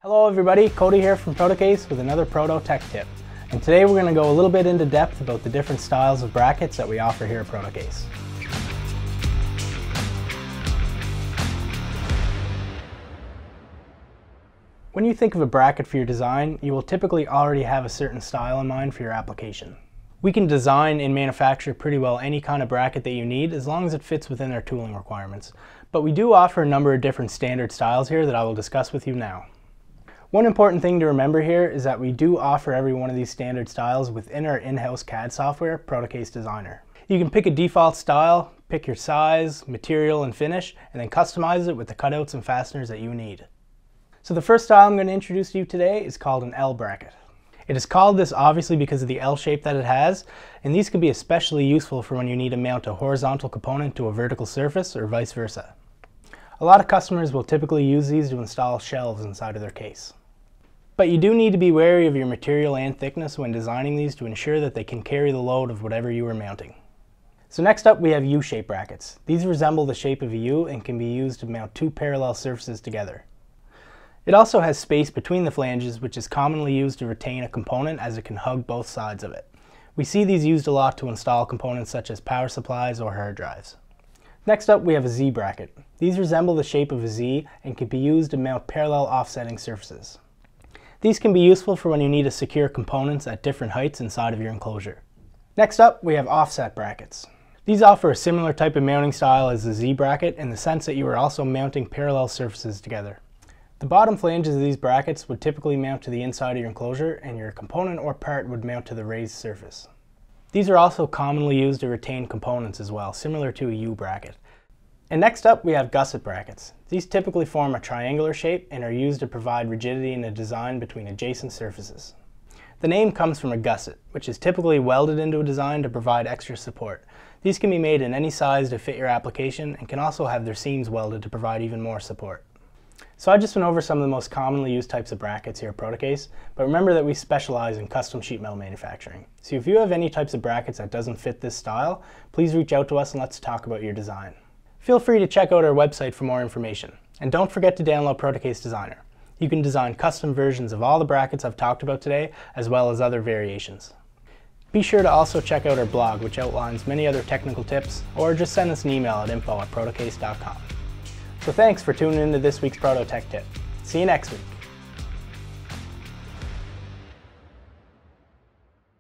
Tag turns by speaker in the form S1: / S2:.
S1: Hello everybody, Cody here from Protocase with another Proto Tech Tip. And today we're going to go a little bit into depth about the different styles of brackets that we offer here at Protocase. When you think of a bracket for your design, you will typically already have a certain style in mind for your application. We can design and manufacture pretty well any kind of bracket that you need as long as it fits within our tooling requirements. But we do offer a number of different standard styles here that I will discuss with you now. One important thing to remember here is that we do offer every one of these standard styles within our in-house CAD software, Protocase Designer. You can pick a default style, pick your size, material, and finish, and then customize it with the cutouts and fasteners that you need. So the first style I'm going to introduce to you today is called an L bracket. It is called this obviously because of the L shape that it has, and these can be especially useful for when you need to mount a horizontal component to a vertical surface or vice versa. A lot of customers will typically use these to install shelves inside of their case. But you do need to be wary of your material and thickness when designing these to ensure that they can carry the load of whatever you are mounting. So next up we have U-shape brackets. These resemble the shape of a U and can be used to mount two parallel surfaces together. It also has space between the flanges, which is commonly used to retain a component as it can hug both sides of it. We see these used a lot to install components such as power supplies or hard drives. Next up we have a Z bracket. These resemble the shape of a Z and can be used to mount parallel offsetting surfaces. These can be useful for when you need to secure components at different heights inside of your enclosure. Next up, we have offset brackets. These offer a similar type of mounting style as the Z bracket in the sense that you are also mounting parallel surfaces together. The bottom flanges of these brackets would typically mount to the inside of your enclosure, and your component or part would mount to the raised surface. These are also commonly used to retain components as well, similar to a U bracket. And next up we have gusset brackets. These typically form a triangular shape and are used to provide rigidity in a design between adjacent surfaces. The name comes from a gusset, which is typically welded into a design to provide extra support. These can be made in any size to fit your application and can also have their seams welded to provide even more support. So I just went over some of the most commonly used types of brackets here at Protocase, but remember that we specialize in custom sheet metal manufacturing. So if you have any types of brackets that doesn't fit this style, please reach out to us and let's talk about your design. Feel free to check out our website for more information. And don't forget to download Protocase Designer. You can design custom versions of all the brackets I've talked about today, as well as other variations. Be sure to also check out our blog, which outlines many other technical tips, or just send us an email at info@protocase.com. So thanks for tuning into this week's Proto Tech Tip. See you next week.